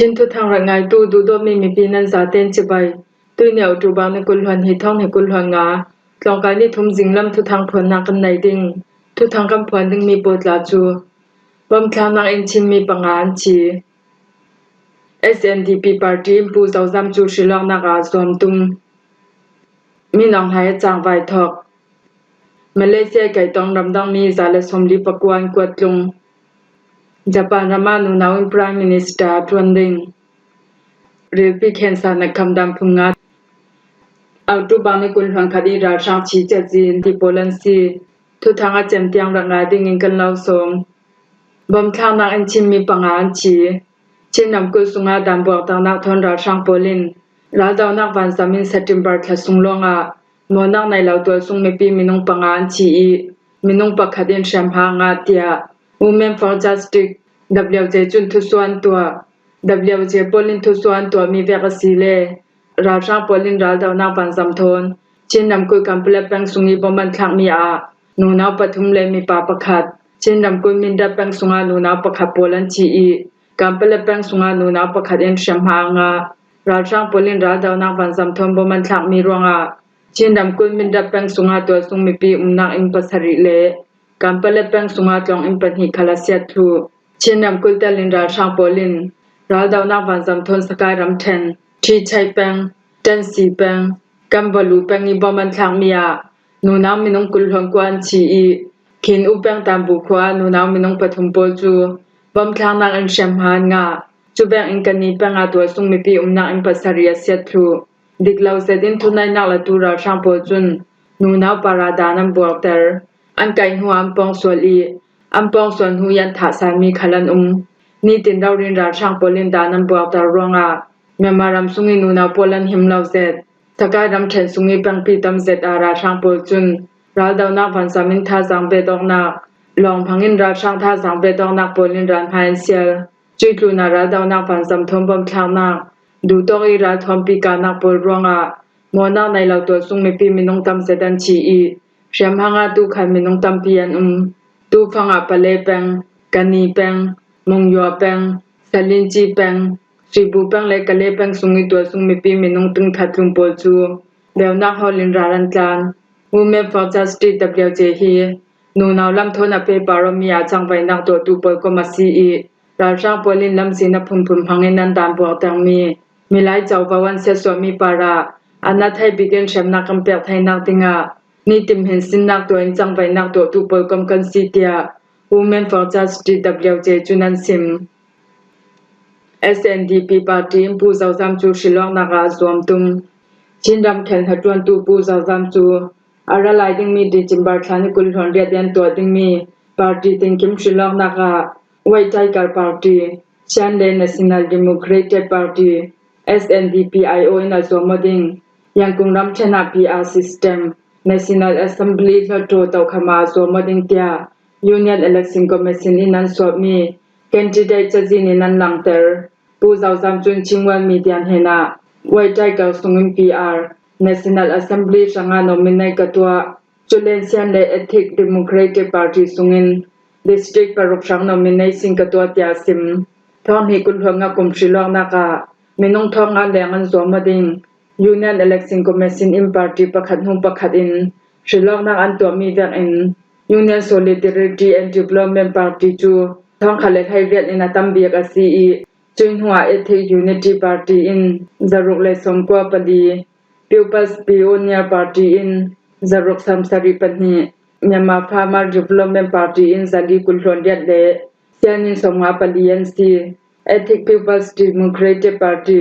ชินทุทางระงายตู้ดูโดมีปีนันสาเต้นจิบายตุยเหนียวตูบางในกุลหวนหิท่องในกุลหวนงาลองการนี่ทุ่มจิงลำทุทางผลนักกันไหนดิ่งทุทางกำพวนดึงมีปวดลาจูบำคลางนางเอ็นชิมมีปังงานชี SNDP ปาร์ตี้ปูเจ้าจำจูชิลองนักอาสวมตุงมีน้องหายจางไวทอกมาเลเซียไก่ตองรำดังมีจาเลสมลีปกวนกวดลงญี่ปุ่นรามานูนาวพรามมินิสเตอร์ทวนดิงเรียปีเคนสานคำดำพุงงัดเอาตุบางในกุลหวังคดีราชาชีเจจีนที่โปแลนด์ซีทุทางอาเจมเตียงรังงาดิ่งอิงกันเล่าสงบำคางนางอันชิมมีปังงานชีชินนำกุลสุงาดันบอกต่างนักทนราชาโปแลนด์ราดาวนักวันสามินเซปเทมเบอร์ทะสุงลงอาโมนักในเหล่าตัวสุงไม่ปีมินงปังงานชีมินงปักคดินแชมพางาเตียWomen for Justice WJ จุนทุสวนตัว WJ ปอลินทุสวนตัวมีเวกสีเลราชาปอลินราดาวนักปันสัมทนชินนำกุยกัมเปลแปงสุงีบมันทักมีอานูนาวปทุมเลมีปาประคัดชินนำกุยมินดับแปงสุงานูนาวประคัดปอลันชีกัมเปลแปงสุงานูนาวประคัดเอ็นชัมหางาราชาปอลินราดาวนักปันสัมทนบมันทักมีรวงอาชินนำกุยมินดับแปงสุงาตัวสุงมีปีนักอิงปัสริเลกัมเปลแปงสุงาจองอิงปันหิคาลาเซียทูชินนำกุลตะลินราชาโปลินราดาวนักวันจำทนสกายรำเทนที่ชัยแปงเจนสีแปงกัมบลูแปงอีบอมันทางมีอานูนาวมินงกุลหงกวนชีขินอุแปงตามบุควานูนาวมินงปฐุมโปจูบอมทางนางอันเชมหานงาจูแบงอิงกันนีแปงอาตัวสุงมีปีนักอิงปัสริยเซียทูดิกลาวเซดินทุนายนักละตูราชาโปจุนนูนาวปาราดานัมบวกเตอร์อันไกหัวอัมปองสวลีอัมปองส่วนหูยันถาสามีขลันนี่ตินดาวรินราช่างโปลินดานันบวกตารองอาเมียมารำสุงินูนาโปลันหิมลาวเซตตะกายรำเทนสุงิปังปีตำเซตอาราช่างโปจุนราดาวนักพันสามินท่าสังเบตอกนักลองพังอินราช่างท่าสังเบตอกนักโปลินรันพายเซียลจุยลูนาราดาวนักพันสัมทมบำคลางนักดูตอกอีราทอมปีกานักโปรองอาโมนักในเหล่าตัวสุงมีปีมินงตำเซตันชีเชียมหางาตูขันมินงตำเปียนตูฟังอาปะเลแปงกันนีแปงมงยัวแปงสลินจีแปงสีบูแปงและกะเลแปงสุงิตัวสุงมีปีมินงตึงทัดลุงโปจูเบลนักฮอลินรารันจาน Women for Justice WJ ฮีนูนาวลำทนอเปปารมีอาจังไว้นักตัวตูปอยก็มาซีราชาโปลินลำสินพุมพังเงินนันดานบวกตังมีหลายเจ้าบวันเสสวมีปาราอันนัทให้บิกินเชมนักกำเปียกไทยนักติงานี่ติมเห็นสินนักตัวเองจังไว้นักตัวตูปอยกำกันซีเตีย Women for Justice WJ จุนันซิม SNDP ปาร์ตี้ปูเจ้าจำจูชิลองนักอาสวมตุงชินดำแขนหัดจวนตูปูเจ้าจำจูอาราไลดิงมีดิจิมบาร์ทานิกุลหอนเรียดยันตัวดิงมีปาร์ตี้ติงคิมชิลองนักอาไว้ใจกับปาร์ตี้ชันเลน National Democratic Party SNDP-IO ในสวมดิงยังคงรำชนะ PR System National Assembly และโจเต่าขมาสวมดิงเตียUnion Election Commission อินันสวมี Candidate จะจีนินันหลังเตอร์ผู้เจ้าจำจุนชิงวันมีเดียนเฮนาไว้ใจกับสุงิน PR National Assembly สังหารนมินในกตัวจุเลนเซียนและ Ethic Democratic Party สุงิน District ปรุกสังนมินในสิงกตัวเตียซิมท้องให้กุลหงกุมชิลองนักามินงท้องงานแรงอันสวมดิง Union Election Commission in Party ประคัดหุมประคัดอินชิลองนักอันตัวมีแวกอินUnion Solidarity and Development Party จูท้องขะเลให้เรียนอินาตัมเบียก CE จุนหัว Ethic Unity Party in จรุกเลสมกัวปดี People's Pioneer Party in จรุกสัมสริปนี Myanmar Farmer Development Party in จดีกุลหลเรียดเลเซียนินสมงาปดี NC Ethic People's Democratic Party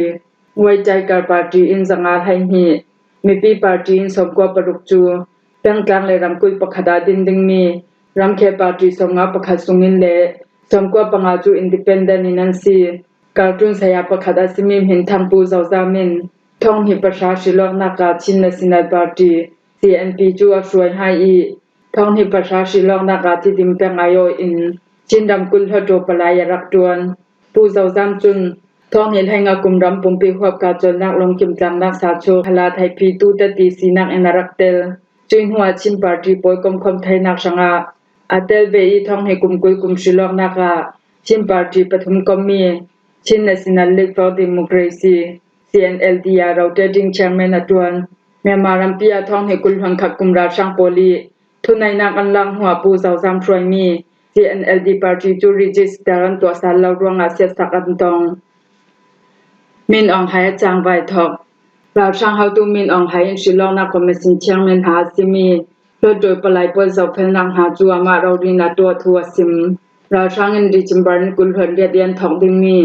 ไว้ใจกับ Party in สังอาไทยฮีมีปี Party in สมกัวปรุกจูตั้งกลางเลยรำกุยประคดาดินดิงมีรำเคปาร์ตี้สงาประคดสุงินเลสมกว่าปังอาจูอินดิเพนเดนต์นันซีการจุนสยาประคดาซิมิมเห็นทางปูเจ้าจามินท่องหิประชาชิลอกนากาชินเนสินัลปาร์ตี้ CNP จูอัช่วยให้ท่องหิประชาชิลอกนากาที่ดิมแปงอาโยอินชินดำกุลทโจปลายรักจวนปูเจ้าจำจุนท้องเห็นให้งากุมรำปุ่มปีควบกาจนนักลงกิมจังนักสาโชพลาไทยพีตูตตีสีนักเอนารักเตลจุนหัวชินปาร์ตี้ปอยกมคมไทยนักสังอาอาเตลเวอีท่องให้กุมกุยกุมชิลอกนักาชินปาร์ตี้ปฐุมกมี Chin National League for Democracy CNLD เราเตดิง Chairman อตวนแม่มารัมเปียท้องให้กุลหังขักกุมราช่างโปลีทุนายนักอันลังหัวปูเสาซ้ำช่วยมี CNLD Party จูริจิสแต่รันตัวสารเรารวงอาเซียสักอันตองมินอองไฮจางไวทอกเราช่างเฮาตูมินอองไฮอินชิลองนักคอมมิชชั่นเชียงเมนหาซิมีโดยโดยปลายปนเสาเพลนังหาจัวมาเราดินาตัวทัวซิมเราช่างอินดิจิมบันกุลหันเรียดเรียนทองดิงมี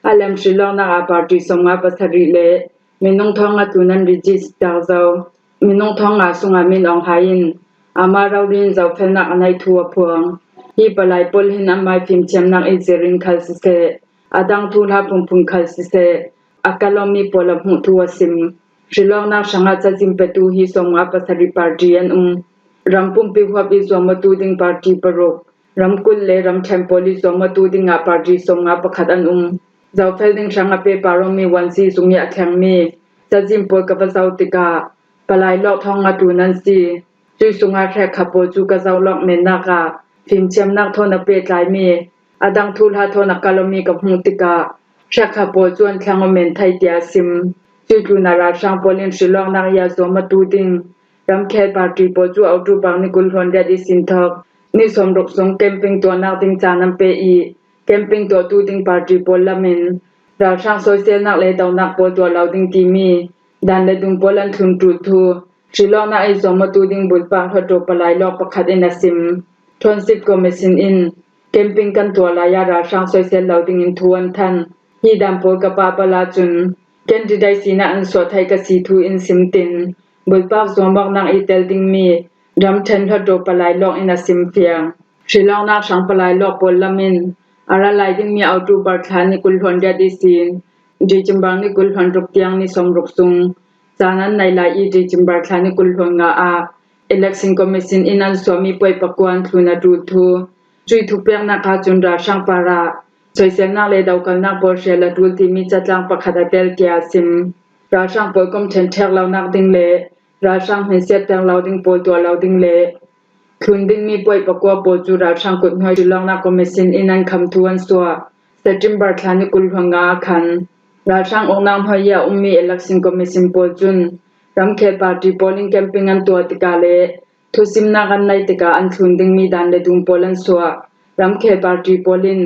อาเลมชิลองนักอาปาร์ตี้สงอาปัสริเลมินงทองอาตุนันริจิสตาเซามินงทองอาสุงอามินอองไฮอินอามาเราดินเสาเพลนักอันให้ทัวพวงฮีปลายปนหินอามาฟิมเชียมนักอิเซรินคัลซิเซอาดังทูลาพุงพุงคัลซิเซAkalomi pola mutua sim shilong na shanga cha sim petu hi songa pasari party an rampum pi hwa bi zomatu ding party parok ramkul le ram thempoli zomatu ding a party songa pakhat an zaw felding shanga pe paromi wansi sungya thangmi cha sim pol ka pasautika palai lok thonga tu nan si chui sunga thre khapo chu ka zaw lok men na ka phim chem nak thona pe tlai mi adang thul ha thona kalomi ka hmutika Shakha po chuan thlang men thai tia sim chu na ra sang polin shilong na ya zo ma tu ding ram khel party po chu autu bang ni kul hon da di sin thok ni som rok song camping to na ding cha nam pe I camping to tu ding party polamen ra sang social nak le daw nak po to law ding ti mi dan le dung polan thun tu thu shilong na ai zo ma tu ding bul pa tho palai lok pakhat in asim thon sip commission in camping kan to la ya ra sang social law ding in thuan than hi dam pol ka pa pala chun candidate sina an so thai ka si thu in simtin bulpak zombak nang itel ding mi ram then tha do palai lok in a sim fiang shilong na sang palai lok pol lamin ara lai ding mi autu bar thani kul hon ja di sin ji chimbang ni kul hon ruk tiang ni som ruk sung chanan nai lai I ji chimbar thani kul hon nga a election commission in an swami poi pakwan thuna tu thu chui thu pek na kha chun ra sang para Soisel nak le daw kal nak bor shela tul ti mi chatlang pakhada tel kya sim ra sang pol kom chen thek law nak ding le ra sang hen set tang law ding pol to law ding le khun ding mi poi pakwa pol chu ra sang kut ngoi long na commission inan kham thuan swa September thani kul hanga khan ra sang ongnam hoya ummi election commission pol chun ram khe party polling camping an to tika le thusim na gan nai tika an thun ding mi dan le dung polan swa ram khe party polling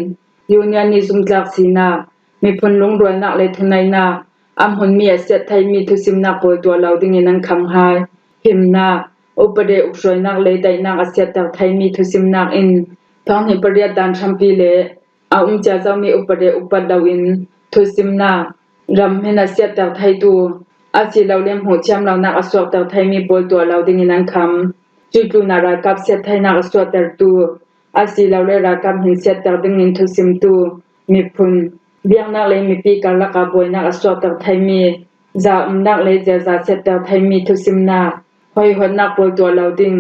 Unionism tlak sina mi phun lung roi nak le thunai na am hun mi set thai mi thusim nak pol to law ding in an kham hai himna upade uksoi nak le dai nak aset tak thai mi thusim nak in thong hi pariat dan champi le a cha jaw mi upade upad law in thusim na ram hena set tak thai tu asi law lem ho cham law nak asok tak thai mi pol to law ding in an kham chu na ra kap set thai nak asok tar tu asi law le ra kam hin set tar ding in thusim tu mi phun biang nak le mi pi kal la ka boy nak asok tar thai mi za nak le za set tar thai mi thusim na hoi hon nak pol to law ding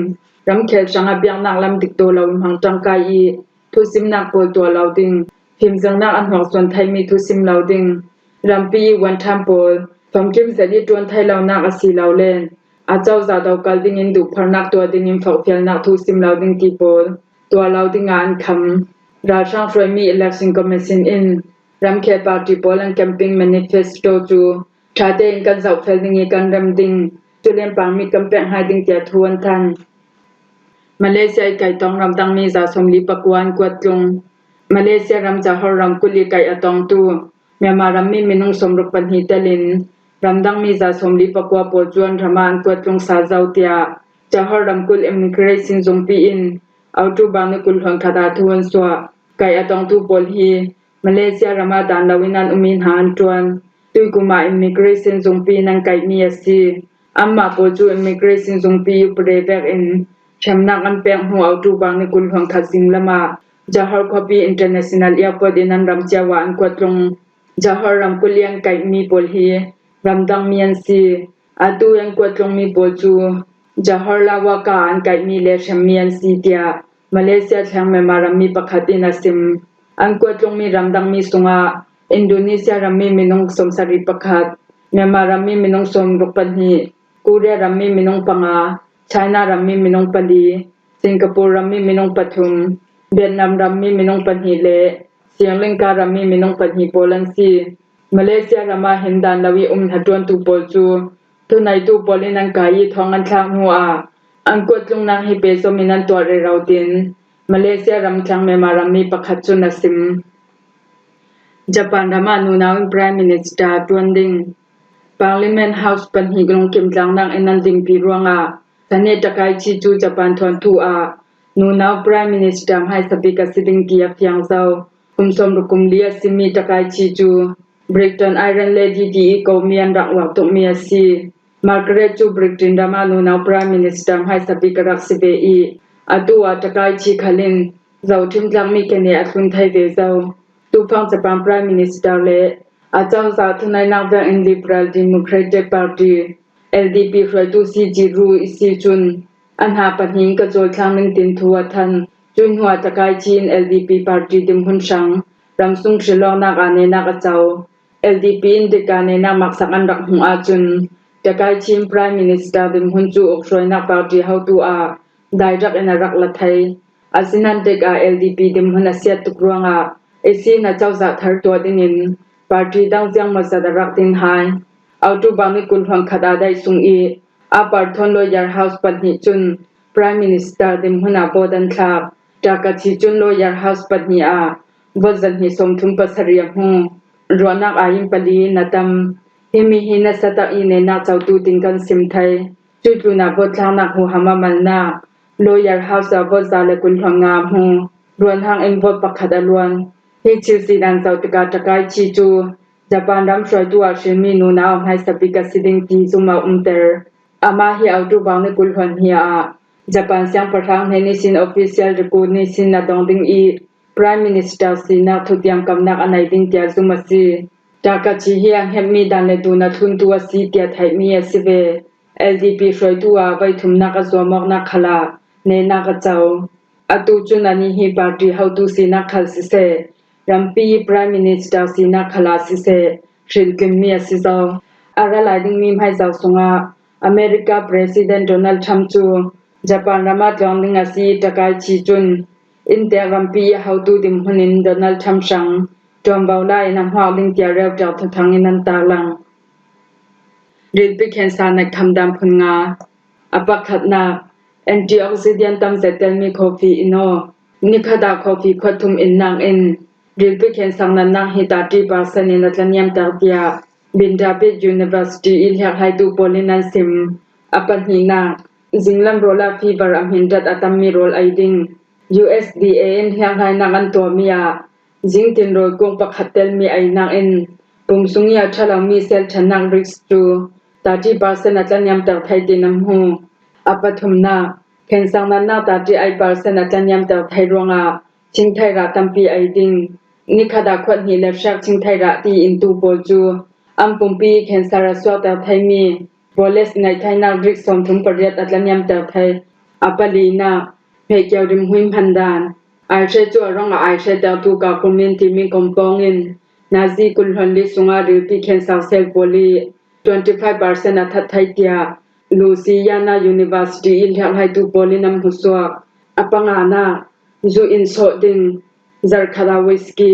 ram khel changa biang nak lam dik to law hang tang kai I thusim nak pol to law ding him jang nak an hok son thai mi thusim law ding ram pi wan tham pol pham kim za di ton thai law nak asi law len a chaw za daw kal ding in du phar nak to ding in phau phel nak thusim law ding ti polตัวเราที่งานคำราชาฟรมี election commission in รำเขต party poll and camping manifesto จูชาเตงกันเสาเฟลดิงกันรำดิงจุเลียนปังมีกำแพงหายดิงเตียทวนทันมาเลเซียไก่ตองรำตังมีสาสมลีปักวานกวดลงมาเลเซียรำจะหอรำกุลีไก่อตองตูเมียมารำมีมินุงสมรุปันหิตลินรำดังมีสาสมลีปักวาปจวนรำมานกวดลงสาเจ้าเตียจะหอรำกุลเอมิเกรซินจงปีอินเอาตูบางนกุลหงคดาทวนสวะไก่อตองตูปอลฮีมาเลเซียรามาดานลาวินันอุมินหานจวนตุยกุมาอิมิเกรชันจงปีนังไก่มียสีอัมมาโปจูอิมิเกรชันจงปีอุปเรเวกอินชำนักอันเปียงหัวเอาตูบางนกุลหงคสิงละมาจาฮาร์คอปีอินเตอร์เนชั่นแนลเอร์พอร์ตอินันรัมเจาวานกวดลงจาฮาร์รัมกุลยังไก่มีปอลฮีรัมดังมียนสีอาตูยังกวดลงมีปอจูJohor lawaka an kai mi le shamian sitia Malaysia thang me marami pakhatin asim an ko tlong mi ramdang mi sunga Indonesia rami minong somsari pakhat me marami minong som rupani Korea rami minong panga China rami minong pali Singapore rami minong pathum Vietnam rami minong panhi le เสียงเล่งการามีมินงปัญหีโปลันซีมาเลเซียรามาเห็นดานลวีหัดวนตูโปจูทุนายตูโปลินังกายทองอันทางหัวอังกวดลงนางฮิเปโซมินันตัวเรเราดินมาเลเซียรำจังเมมารามีประคัดจุนสิมญี่ปุ่นรามานูนาวพรีเมียร์มินิสเตอร์ตวนดิง Parliament House ปัญหีกลงเก็มจังนางเอนันดิงปีรวงสันเนตะไกชิจูญี่ปุ่นทวนทูนูนาวพรีเมียร์มินิสเตอร์ให้สปีกสิดิงกียฟยังเซาคุมสมรุกุมเลียซิมีตะไกชิจูบริกตันไอรอนเลดี้ดีโกเมียนรักวักตุเมียซีมาร์กาเร็ตจูบริกตันรามานูนาวพรีเมียร์มินิสเตอร์ให้สปีกรักสิเบอีอตูอาตะไกชิขลินเจ้าทิมจังมีเกเนอัตุนไทยเวเจ้าตูฟังญี่ปุ่นพรีเมียร์มินิสเตอร์เลอาจารย์สาธุนายนางแบบอินลิเบรัลดิโมแครติกพาร์ตี้ LDP ฟรายตูซีจีรูอิซีจุนอันหาปัญหิงกระโจลครั้งหนึ่งตินทัวทันจุนหัวตะไคจีน LDP พาร์ตี้ดิมหุนชังรำสุงชลองนักอันเนนักเจ้า LDP อินดิกาเนนักมักสักอันรักหงอาจุนตะไคจีนพรีเมียร์มินิสเตอร์ดิมหุนจูอกช่วยนักพาร์ตี้เฮาตูได้รักเอนารักละไทยอาศินันเด็กLDP ดิมหุนเสียตุกรวงเอซีน่าเจ้าจะทัดตัวดินินปาร์ตี้ดังเสียงมาสดรักดินหายเอาตูบามิกุลหังคดาได้สุงอีอาปาร์ทอนลอยาร์เฮาส์ปัญหิจุนพรีเมียร์มินิสเตอร์ดิมหุนอาโบดันทราบจากกัชิจุนลอยาร์เฮาส์ปัญหิวจันหิสมทุมปัสริยหงรวนักอายิมปลีนาตัมฮิมิฮินาสตาอีเนนักเจ้าตูติงกันสิมไทยจุดลุนาบทลางนักหูหามามันนาลอยาร์เฮาส์อาบจาเลกุลหังงามหงรวนหางเอ็นบทปักขัดอลวนฮิชิสิดันเจ้าตะกาตะไกชิจูญี่ปุ่นรำช่วยตัวเชมีนูนาให้สปิกสิดิงกีซุมาเตอร์อามาฮิเอาตูบางในกุลหันเฮียญี่ปุ่นเสียงประธานในนิสินออฟฟิเชียลจะกูนิสินนาดองดิงอีPrime Minister สีนักทุติยมกำนักอันไหนดิงเตียซุมาซีจากกัจเฮียงเฮมีดันเลดูนัทุนตัวสีเตียไทยมีสิเว LDP ช่วยตัวไว้ทุมนักจวมอกนักขลาในนักเจ้าอตูจุนันฮิปาร์ตี้เฮาตูสีนักขลสิเซรัมปี Prime Minister สีนักขลาสิเซชิลกิมมีสิเจ้าอะไรหลายดิงมีให้เจ้าสงอเมริกา President Donald Trump จูญี่ปุ่นรามาจองดิงอาซีตะไกชิจุนอินเตอร์รัมปีเฮาตูดิมหุนินโดนัลด์ทรัมป์ชังจอมเบาได้นำหอกลิงเตียเรียวจากทางนันตาลังริลปิเคนซานักทำดำพงาอปักขัดนาแอนตี้ออกซิเดนตัมเซตเตลมีคอฟีอินโนนิคดาคอฟีขวดทุมอินนางอินริลปิเคนสังนันนางฮิตาตีบาสนินัตเนียมตาเตียบินดาบิดยูนิเวอร์ซิตี้อิลฮักไฮตูโพลินันซิมอปันฮีนาจิงลัมโรลาฟีบาร์อัมฮินดัดอัตัมมีโรลไอดิงUSDA เฮียงไห้นังอันตัวมีจิงตินโรยกงปักขัดเตลมีไอนังอินปุ่มสุงยาชะลามีเซลชนังริกจูตาจีบาสนัจันยามตักไทยดินำหูอปทุมนาเข็นสังนันนาตาจีไอบาสนัจันยามตักไทยรวงชิงไทยราตัมปีไอดิงนิคดาควัดฮีเลฟชักชิงไทยราตีอินตูโบจูอัมปุ่มปีเข็นสารสวตักไทยมีโบเลสในไทยนักริกสมทุมปริยัตอัตลันยามตักไทยอปลีนาเฮเกียวดิมหุยพันดานไอเชจัวร้องไอเชตตูกาคอมมินติมีคอมปองอินนาซีกุลฮันลิสุงาริปิเคนซักเซลโพลี 25% อัตไทยเตียลูซิยานายูนิเวอร์ซิตี้อิลฮักไฮตูโพลีนัมฮุสวกอปังอานาจูอินโซดินซาร์คาดาวิสกี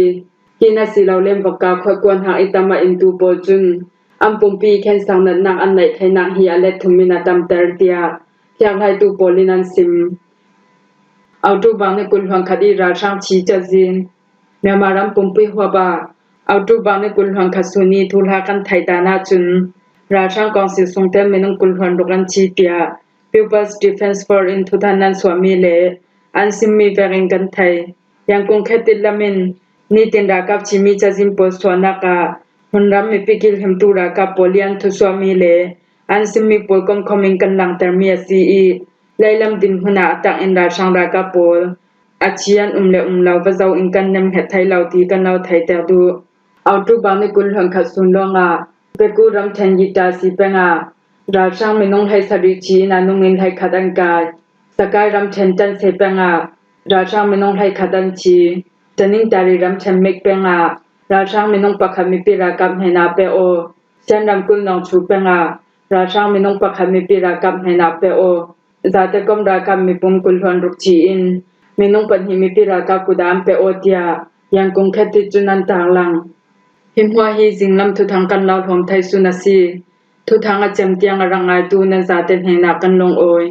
กินาซิลาวเลมวกาขวดกวนหาอิตามาอินตูโพจุนอัมปุมปีเคนสังนันนักอันไหนไทยนักฮีอเลทุมินาตัมเตอร์เตียฮักไฮตูโพลีนันซิมเอาตูบางในกุลหังคดีราช่างชีจจินเมียมารัมปุ่มปีหัวบาเอาตูบางในกุลหังคสุนีทุลหากันไทยดานาจุนราช่างกองสิสงเต็มเมนงกุลหังดกันชีเตีย People's Defense Force in ทุทันนันสวามีเลอันซิมมีเวริงกันไทยยังคงแค่ติดละมินนี่ตินรากับชิมีจจินโพสวนักาหุนรัมมีปิกิลเฮมตูรากับโปลียนทุสวามีเลอันซิมมีโปลกงคอมิงกันหลังเตอร์มีซีอีไลลัมดินหุนาตักอินราช่างรากาโปลอาเชียนเลลาววะเจ้าอินกันนำเฮ็ดไทยลาวตีกันลาวไทยแต่ดูเอาตูบางในกุลหังคัดสุนลงเปกูรัมแทนยิตาสิเปงราช่างไม่นงให้สริชีนานุงินให้ขัดันกายสกายรัมแทนจันเสเปงราช่างไม่นงให้ขัดันชีจะนิ่งตาลีรัมแทนเมกเปงราช่างไม่นงปักขมิปิรากับให้นาเปโอเส้นรัมกุลนองชูเปงราช่างไม่นงปักขมิปิรากับให้นาเปโอZate kom rakam mi pum kulhon rukchi in minung panhi mi piraka kudam pe otia ยังคงแค่ติดจุนันตางหลังหิมหัวฮีจิงลำทุทางกันลาวผมไทยสุนาซีทุทางอาจำเตียงอรังไงตูนันสาเต็นแห่งหนักกันลงโอย